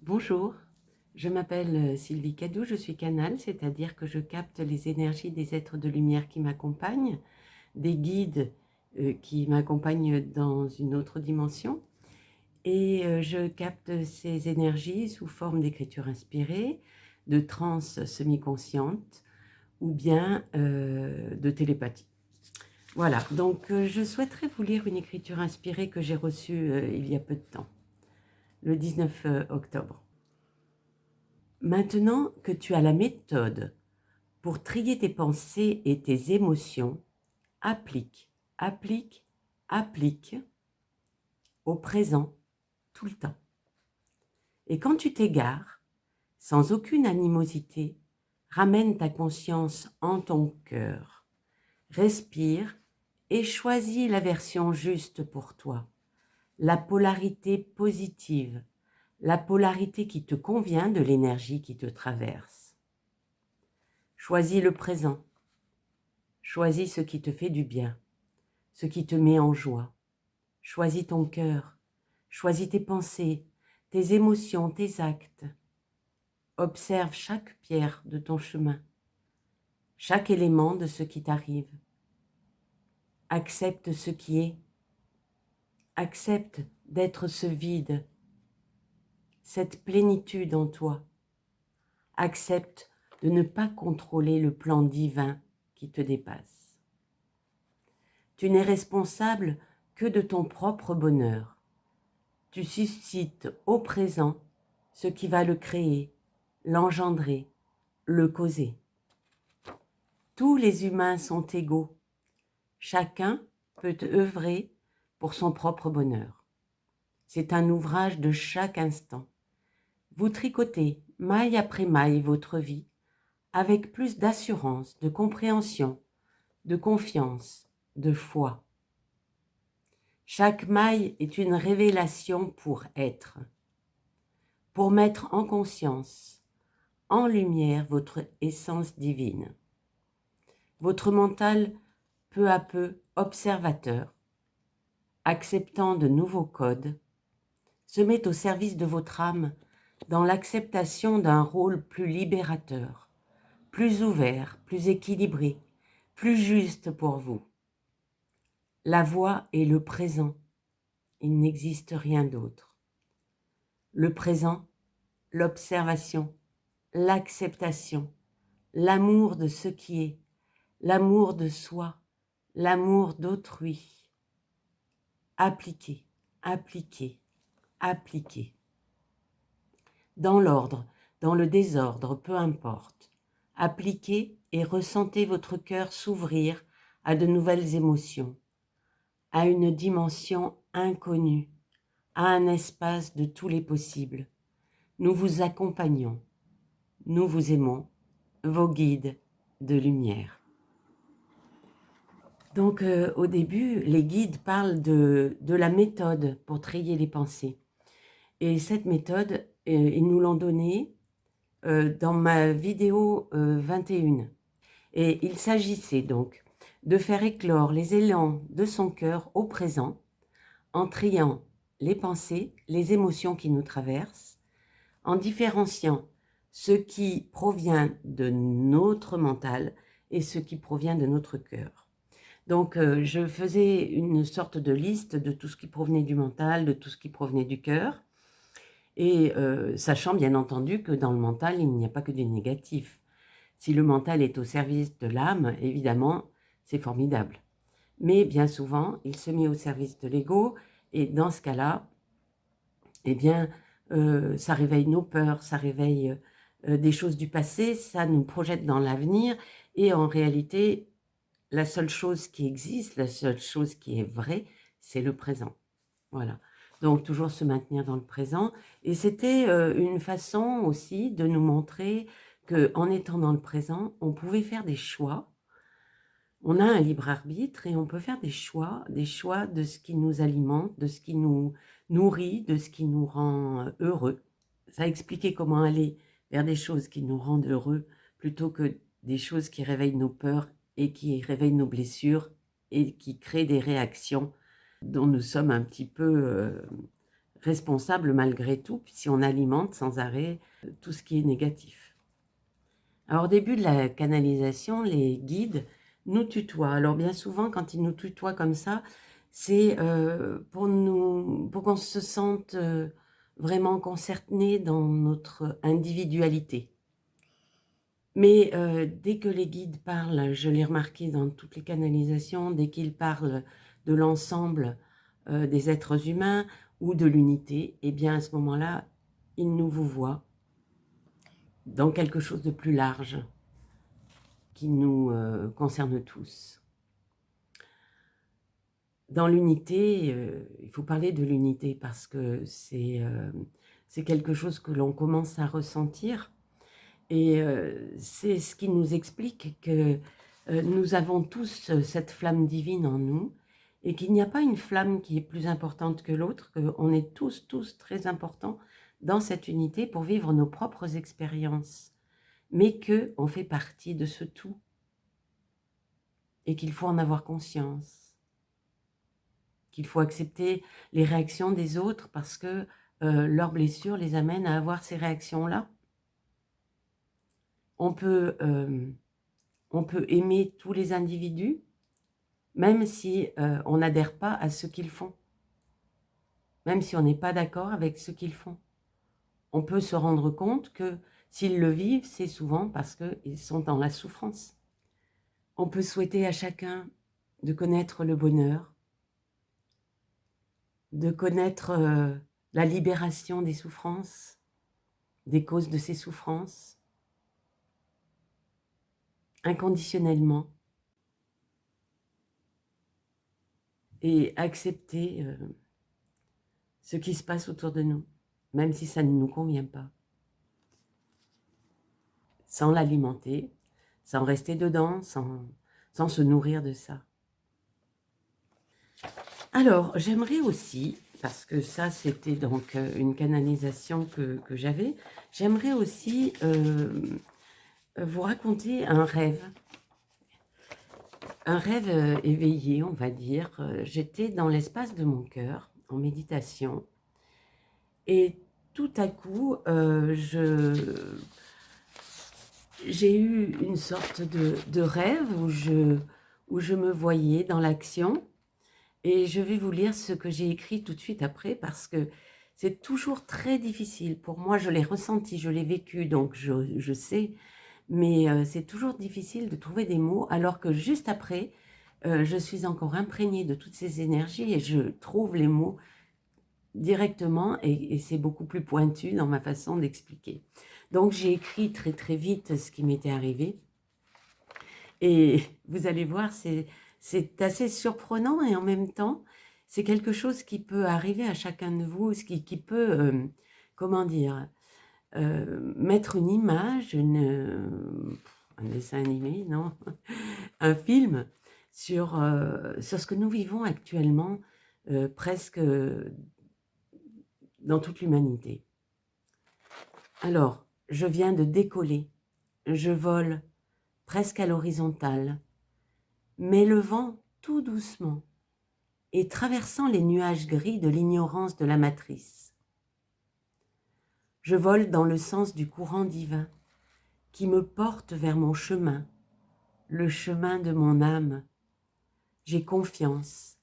Bonjour, je m'appelle Sylvie Cadou, je suis canal, c'est-à-dire que je capte les énergies des êtres de lumière qui m'accompagnent, des guides qui m'accompagnent dans une autre dimension, et je capte ces énergies sous forme d'écriture inspirée, de transe semi-consciente ou bien de télépathie. Voilà, donc je souhaiterais vous lire une écriture inspirée que j'ai reçue il y a peu de temps, le 19 octobre. Maintenant que tu as la méthode pour trier tes pensées et tes émotions, applique, applique, applique au présent tout le temps. Et quand tu t'égares, sans aucune animosité, ramène ta conscience en ton cœur. Respire et choisis la version juste pour toi, la polarité positive, la polarité qui te convient de l'énergie qui te traverse. Choisis le présent. Choisis ce qui te fait du bien, ce qui te met en joie. Choisis ton cœur. Choisis tes pensées, tes émotions, tes actes. Observe chaque pierre de ton chemin, chaque élément de ce qui t'arrive. Accepte ce qui est. Accepte d'être ce vide, cette plénitude en toi. Accepte de ne pas contrôler le plan divin qui te dépasse. Tu n'es responsable que de ton propre bonheur. Tu suscites au présent ce qui va le créer, l'engendrer, le causer. Tous les humains sont égaux. Chacun peut œuvrer pour son propre bonheur. C'est un ouvrage de chaque instant. Vous tricotez maille après maille votre vie avec plus d'assurance, de compréhension, de confiance, de foi. Chaque maille est une révélation pour être, pour mettre en conscience, en lumière votre essence divine. Votre mental, peu à peu observateur, acceptant de nouveaux codes, se met au service de votre âme dans l'acceptation d'un rôle plus libérateur, plus ouvert, plus équilibré, plus juste pour vous. La voix est le présent, il n'existe rien d'autre. Le présent, l'observation, l'acceptation, l'amour de ce qui est, l'amour de soi, l'amour d'autrui. Appliquez, appliquez, appliquez. Dans l'ordre, dans le désordre, peu importe. Appliquez et ressentez votre cœur s'ouvrir à de nouvelles émotions, à une dimension inconnue, à un espace de tous les possibles. Nous vous accompagnons, nous vous aimons, vos guides de lumière. Donc au début, les guides parlent de la méthode pour trier les pensées. Et cette méthode, ils nous l'ont donnée dans ma vidéo 21. Et il s'agissait donc de faire éclore les élans de son cœur au présent en triant les pensées, les émotions qui nous traversent, en différenciant ce qui provient de notre mental et ce qui provient de notre cœur. Donc, je faisais une sorte de liste de tout ce qui provenait du mental, de tout ce qui provenait du cœur, et sachant bien entendu que dans le mental, il n'y a pas que du négatif. Si le mental est au service de l'âme, évidemment, c'est formidable. Mais bien souvent, il se met au service de l'ego, et dans ce cas-là, eh bien, ça réveille nos peurs, ça réveille des choses du passé, ça nous projette dans l'avenir, et en réalité, la seule chose qui existe, la seule chose qui est vraie, c'est le présent. Voilà. Donc, toujours se maintenir dans le présent. Et c'était une façon aussi de nous montrer qu'en étant dans le présent, on pouvait faire des choix. On a un libre arbitre et on peut faire des choix de ce qui nous alimente, de ce qui nous nourrit, de ce qui nous rend heureux. Ça a expliqué comment aller vers des choses qui nous rendent heureux plutôt que des choses qui réveillent nos peurs et qui réveillent nos blessures et qui créent des réactions dont nous sommes un petit peu responsables malgré tout, si on alimente sans arrêt tout ce qui est négatif. Alors au début de la canalisation, les guides nous tutoient. Alors bien souvent, quand ils nous tutoient comme ça, c'est pour qu'on se sente vraiment concerné dans notre individualité. Mais dès que les guides parlent, je l'ai remarqué dans toutes les canalisations, dès qu'ils parlent de l'ensemble des êtres humains ou de l'unité, eh bien à ce moment-là, ils nous vous voient dans quelque chose de plus large qui nous concerne tous. Dans l'unité, il faut parler de l'unité parce que c'est quelque chose que l'on commence à ressentir. Et c'est ce qui nous explique que nous avons tous cette flamme divine en nous et qu'il n'y a pas une flamme qui est plus importante que l'autre, qu'on est tous très importants dans cette unité pour vivre nos propres expériences, mais qu'on fait partie de ce tout et qu'il faut en avoir conscience, qu'il faut accepter les réactions des autres parce que leurs blessures les amènent à avoir ces réactions-là. On peut aimer tous les individus, même si on n'adhère pas à ce qu'ils font, même si on n'est pas d'accord avec ce qu'ils font. On peut se rendre compte que s'ils le vivent, c'est souvent parce qu'ils sont dans la souffrance. On peut souhaiter à chacun de connaître le bonheur, de connaître la libération des souffrances, des causes de ces souffrances, inconditionnellement, et accepter ce qui se passe autour de nous, même si ça ne nous convient pas. Sans l'alimenter, sans rester dedans, sans se nourrir de ça. Alors, j'aimerais aussi, parce que ça c'était donc une canalisation que j'avais, j'aimerais aussi vous raconter un rêve éveillé, on va dire. J'étais dans l'espace de mon cœur, en méditation, et tout à coup, j'ai eu une sorte de rêve où je me voyais dans l'action, et je vais vous lire ce que j'ai écrit tout de suite après, parce que c'est toujours très difficile. Pour moi, je l'ai ressenti, je l'ai vécu, donc je sais, mais c'est toujours difficile de trouver des mots, alors que juste après, je suis encore imprégnée de toutes ces énergies et je trouve les mots directement et c'est beaucoup plus pointu dans ma façon d'expliquer. Donc j'ai écrit très vite ce qui m'était arrivé et vous allez voir, c'est assez surprenant et en même temps, c'est quelque chose qui peut arriver à chacun de vous, ce qui peut, comment dire, mettre une image, un dessin animé, non, un film sur ce que nous vivons actuellement, presque dans toute l'humanité. Alors, je viens de décoller, je vole presque à l'horizontale, m'élevant tout doucement et traversant les nuages gris de l'ignorance de la matrice. Je vole dans le sens du courant divin qui me porte vers mon chemin, le chemin de mon âme. J'ai confiance,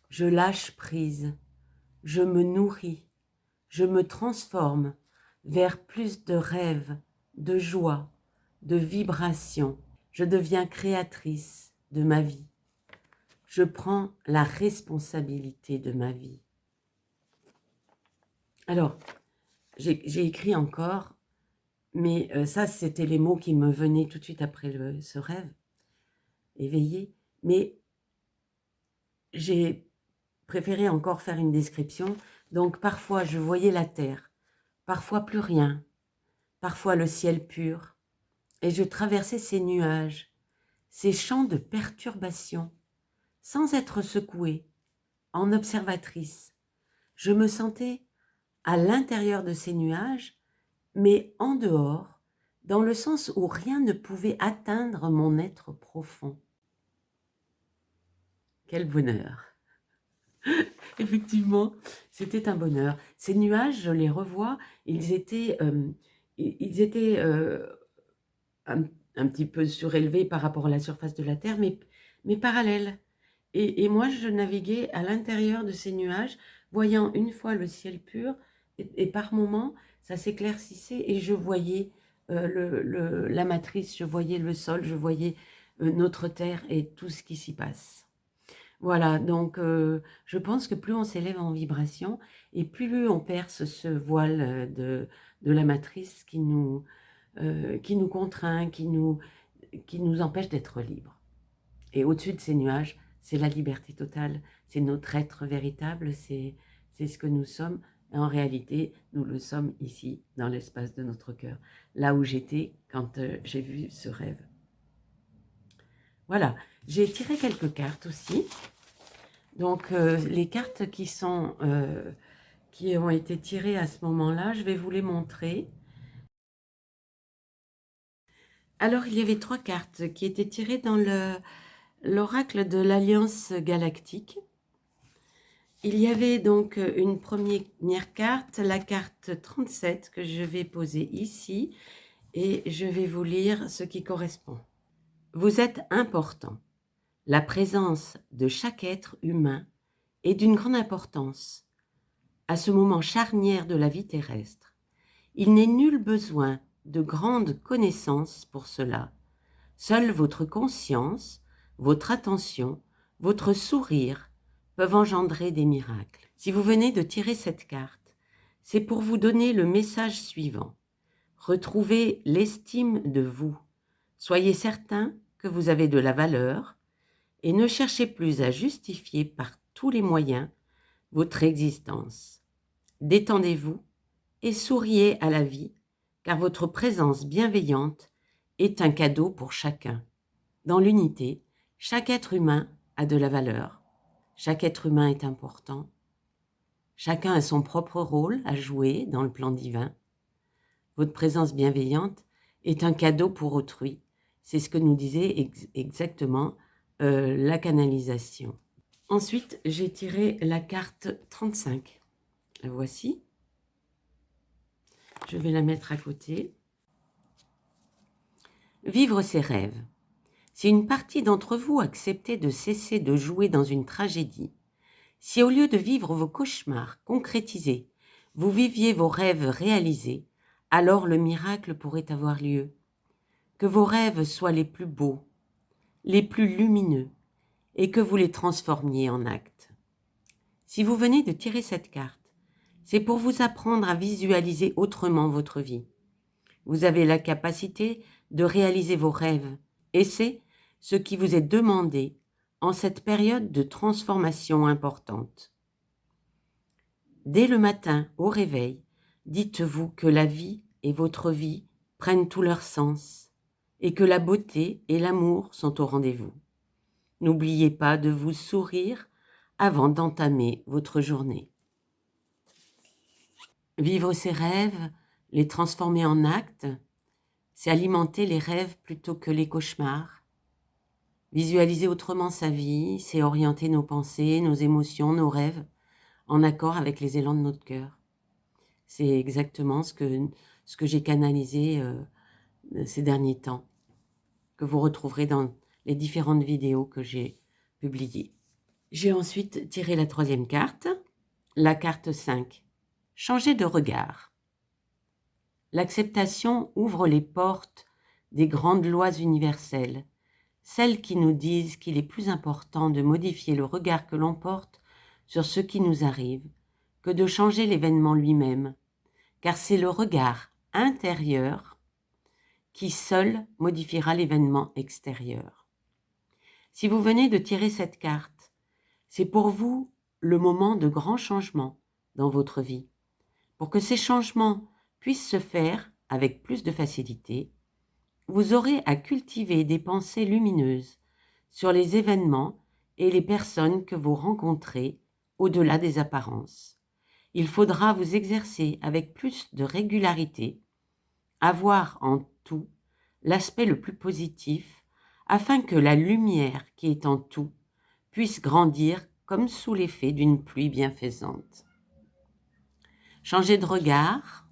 je lâche prise, je me nourris, je me transforme vers plus de rêves, de joie, de vibrations. Je deviens créatrice de ma vie. Je prends la responsabilité de ma vie. Alors, j'ai écrit encore, mais ça, c'était les mots qui me venaient tout de suite après ce rêve éveillé. Mais j'ai préféré encore faire une description. Donc, parfois, je voyais la terre, parfois plus rien, parfois le ciel pur, et je traversais ces nuages, ces champs de perturbation, sans être secouée, en observatrice. Je me sentais à l'intérieur de ces nuages, mais en dehors, dans le sens où rien ne pouvait atteindre mon être profond. Quel bonheur! Effectivement, c'était un bonheur. Ces nuages, je les revois, ils étaient, ils étaient un, un petit peu surélevés par rapport à la surface de la Terre, mais parallèles. Et moi, je naviguais à l'intérieur de ces nuages, voyant une fois le ciel pur, et par moments, ça s'éclaircissait et je voyais la matrice, je voyais le sol, je voyais notre Terre et tout ce qui s'y passe. Voilà, donc je pense que plus on s'élève en vibration et plus on perce ce voile de la matrice qui nous contraint, qui nous empêche d'être libres. Et au-dessus de ces nuages, c'est la liberté totale, c'est notre être véritable, c'est ce que nous sommes. Et en réalité, nous le sommes ici, dans l'espace de notre cœur, là où j'étais quand j'ai vu ce rêve. Voilà, j'ai tiré quelques cartes aussi. Donc, les cartes qui ont été tirées à ce moment-là, je vais vous les montrer. Alors, il y avait 3 cartes qui étaient tirées dans l'oracle de l'Alliance galactique. Il y avait donc une première carte, la carte 37, que je vais poser ici, et je vais vous lire ce qui correspond. Vous êtes important. La présence de chaque être humain est d'une grande importance. À ce moment charnière de la vie terrestre, il n'est nul besoin de grandes connaissances pour cela. Seule votre conscience, votre attention, votre sourire peuvent engendrer des miracles. Si vous venez de tirer cette carte, c'est pour vous donner le message suivant. Retrouvez l'estime de vous. Soyez certain que vous avez de la valeur et ne cherchez plus à justifier par tous les moyens votre existence. Détendez-vous et souriez à la vie, car votre présence bienveillante est un cadeau pour chacun. Dans l'unité, chaque être humain a de la valeur. Chaque être humain est important. Chacun a son propre rôle à jouer dans le plan divin. Votre présence bienveillante est un cadeau pour autrui. C'est ce que nous disait exactement la canalisation. Ensuite, j'ai tiré la carte 35. La voici. Je vais la mettre à côté. Vivre ses rêves. Si une partie d'entre vous acceptait de cesser de jouer dans une tragédie, si au lieu de vivre vos cauchemars concrétisés, vous viviez vos rêves réalisés, alors le miracle pourrait avoir lieu. Que vos rêves soient les plus beaux, les plus lumineux, et que vous les transformiez en actes. Si vous venez de tirer cette carte, c'est pour vous apprendre à visualiser autrement votre vie. Vous avez la capacité de réaliser vos rêves, et c'est ce qui vous est demandé en cette période de transformation importante. Dès le matin, au réveil, dites-vous que la vie et votre vie prennent tout leur sens et que la beauté et l'amour sont au rendez-vous. N'oubliez pas de vous sourire avant d'entamer votre journée. Vivre ses rêves, les transformer en actes, c'est alimenter les rêves plutôt que les cauchemars. Visualiser autrement sa vie, c'est orienter nos pensées, nos émotions, nos rêves, en accord avec les élans de notre cœur. C'est exactement ce que j'ai canalisé ces derniers temps, que vous retrouverez dans les différentes vidéos que j'ai publiées. J'ai ensuite tiré la 3e carte, la carte 5. Changer de regard. L'acceptation ouvre les portes des grandes lois universelles, celles qui nous disent qu'il est plus important de modifier le regard que l'on porte sur ce qui nous arrive que de changer l'événement lui-même, car c'est le regard intérieur qui seul modifiera l'événement extérieur. Si vous venez de tirer cette carte, c'est pour vous le moment de grands changements dans votre vie. Pour que ces changements puissent se faire avec plus de facilité, vous aurez à cultiver des pensées lumineuses sur les événements et les personnes que vous rencontrez au-delà des apparences. Il faudra vous exercer avec plus de régularité, avoir en tout l'aspect le plus positif, afin que la lumière qui est en tout puisse grandir comme sous l'effet d'une pluie bienfaisante. Changez de regard,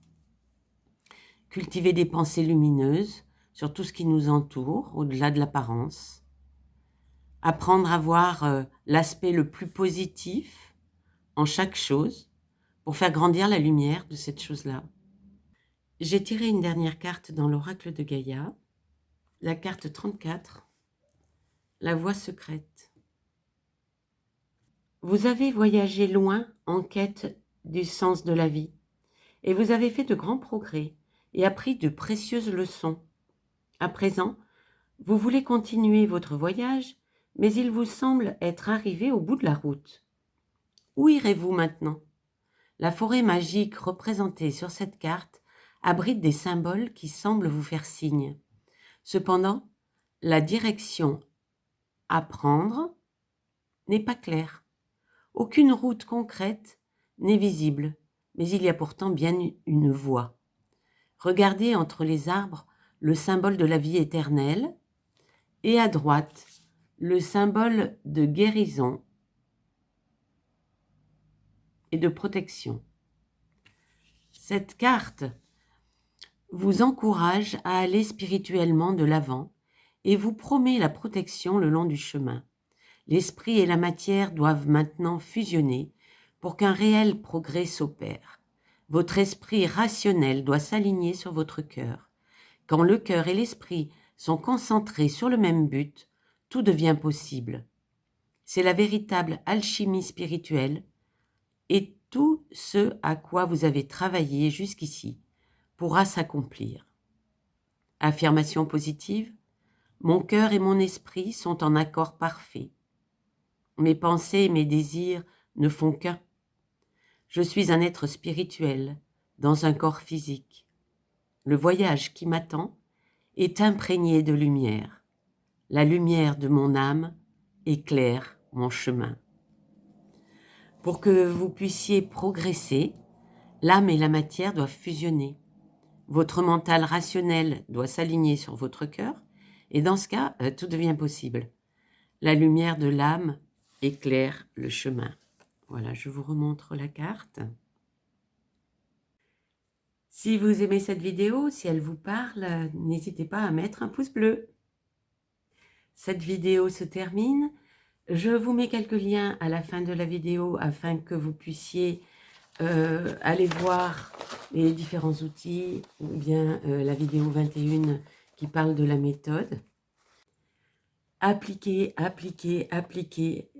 cultivez des pensées lumineuses sur tout ce qui nous entoure, au-delà de l'apparence. Apprendre à voir l'aspect le plus positif en chaque chose pour faire grandir la lumière de cette chose-là. J'ai tiré une dernière carte dans l'oracle de Gaïa, la carte 34, la voie secrète. Vous avez voyagé loin en quête du sens de la vie et vous avez fait de grands progrès et appris de précieuses leçons. À présent, vous voulez continuer votre voyage, mais il vous semble être arrivé au bout de la route. Où irez-vous maintenant ? La forêt magique représentée sur cette carte abrite des symboles qui semblent vous faire signe. Cependant, la direction à prendre n'est pas claire. Aucune route concrète n'est visible, mais il y a pourtant bien une voie. Regardez entre les arbres le symbole de la vie éternelle et à droite le symbole de guérison et de protection. Cette carte vous encourage à aller spirituellement de l'avant et vous promet la protection le long du chemin. L'esprit et la matière doivent maintenant fusionner pour qu'un réel progrès s'opère. Votre esprit rationnel doit s'aligner sur votre cœur. Quand le cœur et l'esprit sont concentrés sur le même but, tout devient possible. C'est la véritable alchimie spirituelle et tout ce à quoi vous avez travaillé jusqu'ici pourra s'accomplir. Affirmation positive. Mon cœur et mon esprit sont en accord parfait. Mes pensées et mes désirs ne font qu'un. Je suis un être spirituel dans un corps physique. Le voyage qui m'attend est imprégné de lumière. La lumière de mon âme éclaire mon chemin. Pour que vous puissiez progresser, l'âme et la matière doivent fusionner. Votre mental rationnel doit s'aligner sur votre cœur, et dans ce cas, tout devient possible. La lumière de l'âme éclaire le chemin. Voilà, je vous remontre la carte. Si vous aimez cette vidéo, si elle vous parle, n'hésitez pas à mettre un pouce bleu. Cette vidéo se termine. Je vous mets quelques liens à la fin de la vidéo afin que vous puissiez aller voir les différents outils ou bien la vidéo 21 qui parle de la méthode. Appliquez, appliquez, appliquez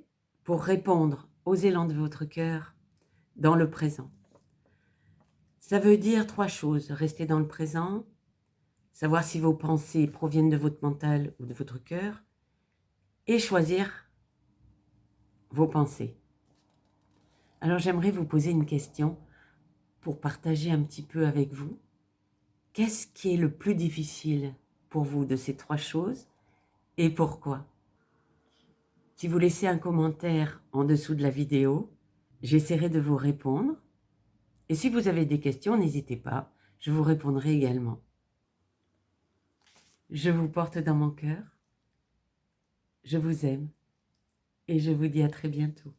pour répondre aux élans de votre cœur dans le présent. Ça veut dire 3 choses. Rester dans le présent, savoir si vos pensées proviennent de votre mental ou de votre cœur, et choisir vos pensées. Alors j'aimerais vous poser une question pour partager un petit peu avec vous. Qu'est-ce qui est le plus difficile pour vous de ces 3 choses et pourquoi ? Si vous laissez un commentaire en dessous de la vidéo, j'essaierai de vous répondre. Et si vous avez des questions, n'hésitez pas, je vous répondrai également. Je vous porte dans mon cœur, je vous aime et je vous dis à très bientôt.